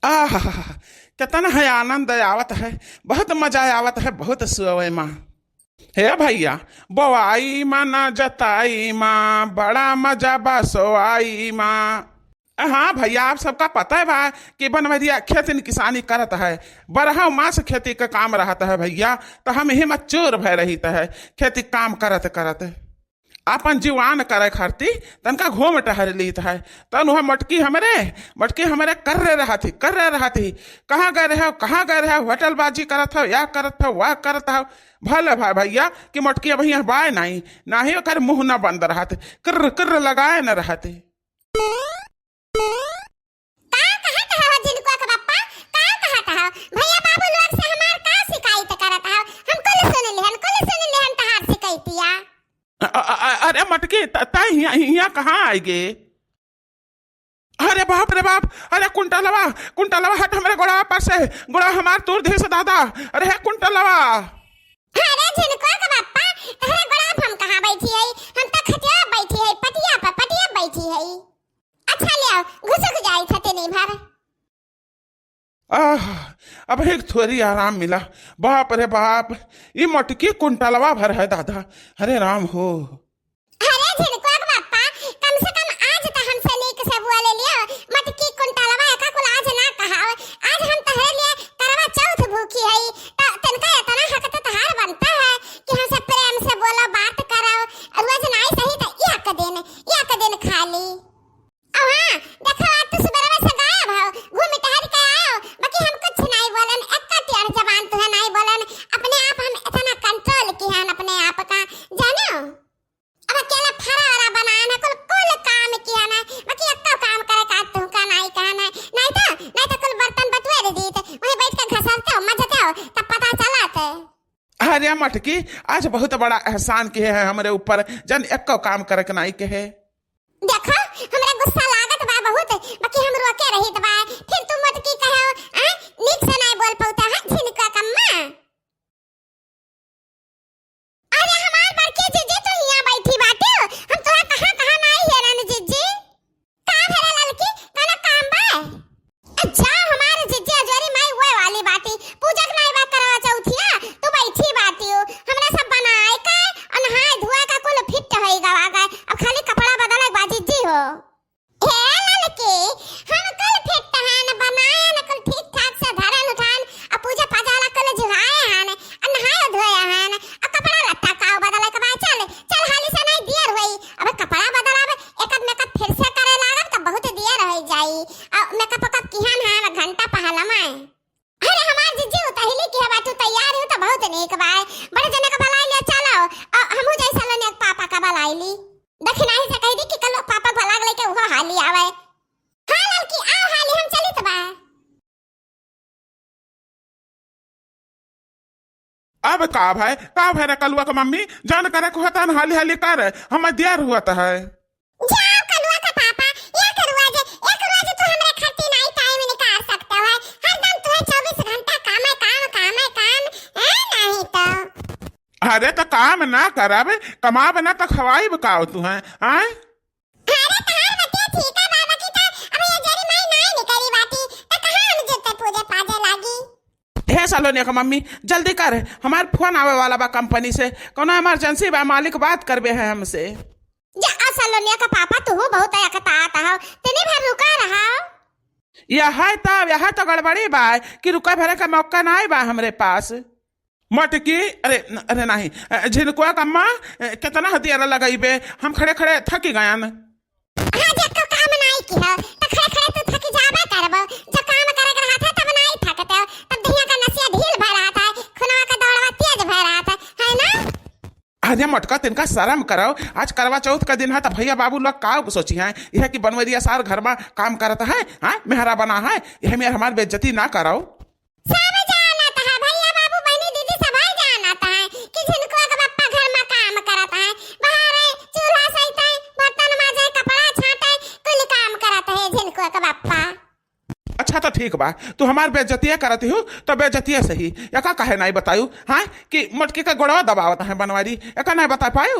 आह, कितना है आनंद आवत है। बहुत मजा आवत है, बहुत सुअवे माँ। हे भैया, बोआई माँ ना जताई माँ, बड़ा मजा बसोआई माँ। हाँ भैया, आप सबका पता है बा कि बनवरिया खेती किसानी करत है। बरहा मास खेती का काम रहता है भैया, तो हम ही मच्चूर भय रही है खेती काम करत करत। अपन जीवान करे खातिर तनका घूम टहर लीत है। तन वह मटकी हमरे कर रहा थी। कहाँ गए रहे हो, कहाँ गए रहे हो, होटलबाजी करत हो, या करत हो, वह करत हो। भले भाई भैया कि मटकी अब यहाँ बाय नहीं ना ही कर मुंह न बंद रहते, कर कर लगाए न रहते। अरे मटकी तय यहाँ कहाँ आएगे? अरे बाप रे बाप, अरे कुंटलवा हट हमारे गोड़ा पर से, गोड़ा हमार तोड़ दे से दादा। अरे है कुंटलवा। अरे झिनको का बाप्पा, तहरे गोड़ा पर हम कहाँ बैठी है? हम तो खटिया बैठी है, पटिया बैठी है। अच्छा ले आओ, घुसक जाई छते नहीं भर। अब एक थोड़ी आराम मिला। बाप रे बाप, ये मटकी कुंटलवा भर है दादा। अरे राम हो। अरे झिनको का बाप्पा, कम से कम आज तो हमसे नीक से बुआ ले लियो। मटकी कुंटलवा एका कुल आज ना कहाव। आज हम तहरे लिए करवा चौथ भूखी है, तो तनका इतना हक तो तहार बनता है कि हमसे प्रेम से बोलो, बात करो। रोज नहीं सही तो एक दिन खा ली। अब हाँ देखो, आज तो सुबह से गायब हो, घूम टहल के आओ। बाकी हम कुछ नहीं बोलन, एक टियार जबान तो है नहीं बोलन। अपने आप हम इतना कंट्रोल की हैं अपने आप का, जानो। अब अकेला फरारा बनाना है, कुल काम किया ना। बाकी एक काम करे का तू का नहीं कहना, नहीं तो कुल बर्तन बटुए दी थे, वहीं बैठ के घसरते हो, मजते हो, तब पता चलाते। अरे मटकी, आज बहुत बड़ा एहसान किए है हमारे ऊपर, जन एक काम करे के नहीं के है। देखो हमरा गुस्सा लागत बा बहुत, बाकी हम रोके रही बा। फिर तुम मटकी कहो, नीक से नहीं बोल पौता है झिनका कम्मा। अरे हमार बड़की जीजी तो यहाँ बैठी बाटे, हम तोरा कहाँ नहीं हेरन जीजी। का भेला लड़की, कना काम बा? अच्छा हमार जीजी अजोरी माई वो वाली बाटी, पूजक नहीं बा करवा चौथिया, तू बैठी बाटी हो। हमरा सब बनाए का और नहाए धोए का कुल फिट होई गवा गए। अब खाली कपड़ा बदले बाजी जी हो। हे लड़की, हम कल फिट हैं, बनाए न कुल ठीक ठाक से धरन उठान, अब पूजा पाजाला कल जुहाए हैं, नहाए धोए हैं, अब कपड़ा लत्ता का बदले के बाद चल हाली से नहीं देर होई। अब कपड़ा बदलावे एक मेकअप फिर से करे लागब त बहुत देर हो जाई। अब मेकअप किहन है घंटा पहला में। अरे हमार जीजी उतहिली की बात तैयार हो तो बहुत नीक बा। बड़े जने का भलाई ले चलो, हमहु जैसा लने पापा का भलाई ली। दखना ही से कह दी कि कल पापा भला लेके वो हाली आवे। हां लड़की आओ, हाली हम चली तबा। अब का भाई रे कलुआ का मम्मी, जान करे को होता न हाली कर, हम देर हुआ है। जाओ कलुआ का पापा, एक रोज तो हमरे खट्टी नहीं टाइम निकाल सकते हो। हरदम तुम्हें 24 घंटा काम है नहीं तो। अरे तो काम ना करब, कमाब ना तो खवाई बकाओ तू है। आए अरे तहार बतिया ठीक है बाबा की, तो अब ये जरी मैं नहीं निकली बाटी तो कहां हम जते पूजे पाजे लागी। हे सालोनिया का मम्मी, जल्दी कर, हमार फोन आवे वाला बा कंपनी से, कोनो इमरजेंसी बा, मालिक बात करबे है हमसे। जा सालोनिया का पापा तू बहुत एकतात हो, तने भर रुका रहा। यह तो गड़बड़ी बा कि रुका भरे का मौका नहीं बा हमरे पास। मटकी, अरे नहीं झिनकुआ कम्मा, कितना हथियार लगाइबे, हम खड़े खड़े थकी गयान। हां जे को काम नहीं की है तो खड़े खड़े तो थकी जाबे करबो। जो काम करे के रहा था तब नहीं थकते, तब दिया का नसिया ढील भर रहा था, खुनवा का दौड़वा तेज भर रहा था, है ना। अरे मटका, तिनका शर्म करो, आज करवा चौथ का दिन है, तो भैया बाबू लोग का सोची है यह कि बनवरिया सार घर में काम करता है, हाँ मेहरा बना है, यह में हमारी बेइज्जती ना कराओ। सब जानता है भैया बाबू बहनी दीदी सब जानता है कि झिनकुआ का बाप्पा घर में काम करता है, बाहर चूल्हा सहिता है, बर्तन माजे, कपड़ा छाटे, कुल काम करता है झिनकुआ का बाप्पा। अच्छा तो ठीक बा, तू हमार बेइज्जतिया करती हो तो बेइज्जतिया सही, एका काहे नहीं बतायू, हाँ कि मटकी का गोड़वा दबावता है बनवारी, एका नहीं बता पायू।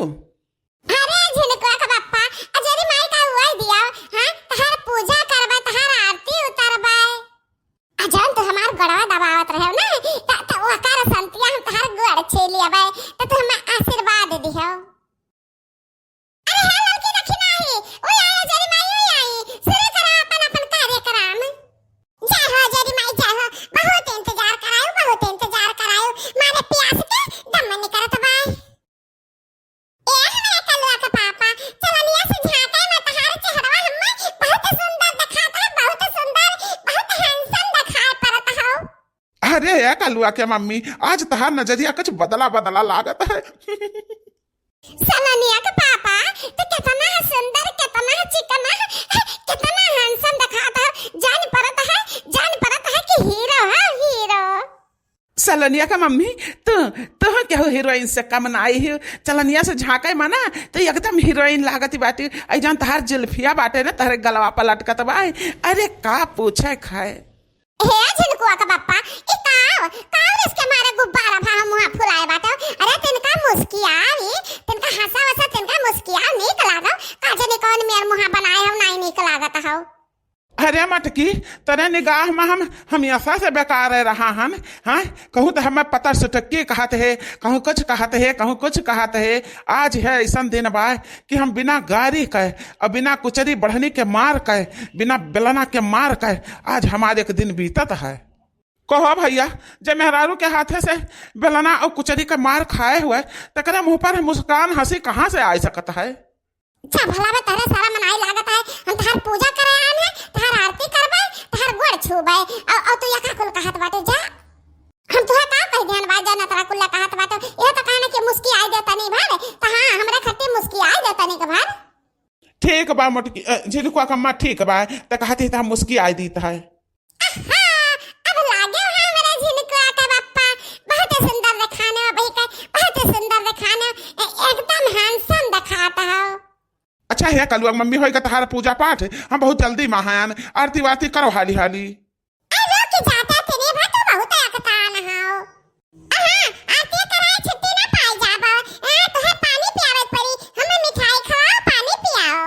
अरे झिनकुआ का बाप्पा, अजरी माई का हुआ दिया, हाँ तहार पूजा करबा, तहार आरती उतारबा। गड़वा दबावत रहे ना त ओकर संतिया हम तहार गोड़ छेली अबे त तू हमें आशीर्वाद दिहो। अरे हे लड़की रखी नाही ओए आया जरी माई ओए आई शुरू करा अपन कार्यक्रम। जय हो जरी माई जय हो, बहुत इंतजार करायो मारे प्यास के दम नहीं करत बाय। ए हमारे कलुआ के पापा चलनिया से झांके में तहार चेहरा हम्मे बहुत सुंदर दिखाता है, बहुत सुंदर बहुत हैंडसम दिखाई पड़ता हो। अरे ये कलुआ के मम्मी आज तहार नजरिया कुछ बदला बदला लागत है। चलनिया के पापा तो कितना है सुंदर, कितना है चिकना है, कितना हैंडसम दिखाता है, जान पड़ता है कि हीरो है हीरो। सलनिया का मम्मी तो क्या हो हीरोइन से कम नाई हो। चलनिया से झांके माना तो एकदम हीरोइन लागती बाटी। आई जान तहार जुल्फिया बाटे ना तहरे गलवा पर लटकत बा। अरे का पूछे खाए हे झिनकुआ का पप्पा ई काव इसके मारे गुब्बारा भा मुंह फुलाए बाटे। अरे तिनका मुस्कियाई, तिनका हंसा वसा, तिनका मुस्किया नीक लागो काजे ने कौन मेर मुंह बनाए हम नहीं नीक लागत हो। अरे मटकी तेरे निगाह में हम ऐसा से बेकार रहा हन। हाँ कहूँ तो हमें पता सुटक्की कहते है, कहूँ कुछ कहते है, कहूँ कुछ कहते है। आज है ऐसा दिन बा कि हम बिना गारी कहे और बिना कुचरी बढ़नी के मार कहे, बिना बेलना के मार कहे आज हमारे एक दिन बीतत है। कहो भैया जब मेहरारू के हाथे से बेलना और कुचरी का मार खाए हुए तकरे मुंह पर मुस्कान हंसी कहाँ से आ सकता है। अच्छा भला में तेरे सारा मनाई लागत है, हम तहार पूजा करे आन है, तहार आरती करबे, तहार गोड़ छूबे और तू यका कुल कहत बाटे जा। हम तुहे का कह ध्यान बा जाना तरा कुल कहत बाटे। ये तो कहने के मुस्की आई देता नहीं भारे त हां हमरा खट्टी मुस्की आई देता नहीं के भार। ठीक बा मोटकी झिलकुआ कम्मा ठीक बा त कहती था मुस्की आई दी है। अब लागे है मेरा झिनकुआ का पप्पा बहुत सुंदर दिखाने में भाई का बहुत सुंदर दिखाने एकदम हैंडसम दिखाता है। अच्छा है कलुआ मम्मी होई का तहार पूजा पाठ हम बहुत जल्दी महान आरती वारती करो हाली हाली। अरे कि जाता थे ने भातो बहुत अकतान हाओ। आरती कराए छुट्टी ना पाई जाबो। तो है पानी पियावत पड़ी, हमें मिठाई खवाओ पानी पियाओ।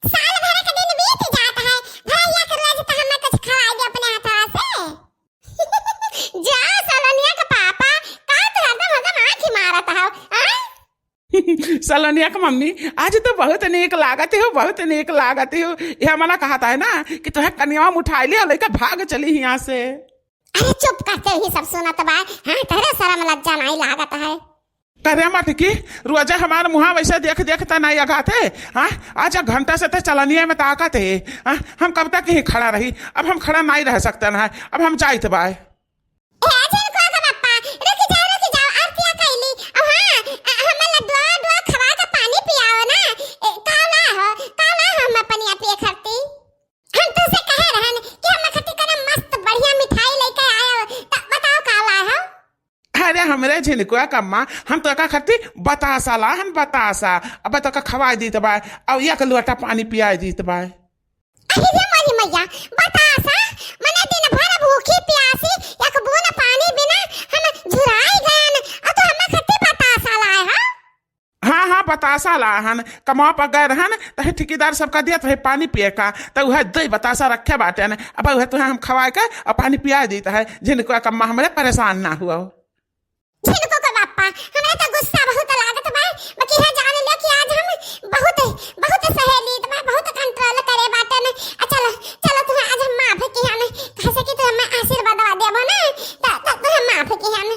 साल भर का दिन बीत जाता है, भैया के रोज तो हमें कुछ खवाई दे अपने हाथों से। जा सलोनिया का पापा का तो हरदम आंख ही मारता हो। सलोनिया का मम्मी आज तो बहुत नेक लागत हो, बहुत नेक लागत हो। यह मना कहता है ना कि तुहे कन्या उठा लिया लेकर भाग चली यहाँ से। अरे चुप करते ही सब सुनत बा। हां तेरे शर्म लज्जा नहीं लागत है। करे मटकी रोजा हमारे मुहा वैसे देख देखता नहीं आगाते। हाँ आज घंटा से तो चलनिया में ताकत है। हाँ हम कब तक ही खड़ा रही, अब हम खड़ा नहीं रह सकते ना, अब हम जाइत बाय। अरे हमरे झिनकुआ कम्मा हम तो का खट्टी बतासा लाहन बतासा अब तो का खवाई दी तबा और एक लोटा पानी पियाई दी तबा। अरे रे मारी मैया बतासा मने दिन भर भूखी प्यासी एक बूंद पानी बिना हम झुराई गयन और तो हमें खट्टी बतासा लाए हो। हाँ बतासा लाहन कमा पर गए रहन तो ठेकेदार सबका दिया तो पानी पिए का तो वह दही बतासा रखे बाटे न अब वह तो हम खवाए का और पानी पिया देता है। झिनकुआ कम्मा हमरे परेशान ना हुआ। झिनको का पापा हमरा तो गुस्सा बहुत लागत बा, बाकी है जान ले कि आज हम बहुत सहेली त बहुत कंट्रोल करे बाटे न। चलो तू आज हम माफ की हन कैसे कि तू हमें आशीर्वाद देबो ना त हम माफ की हन।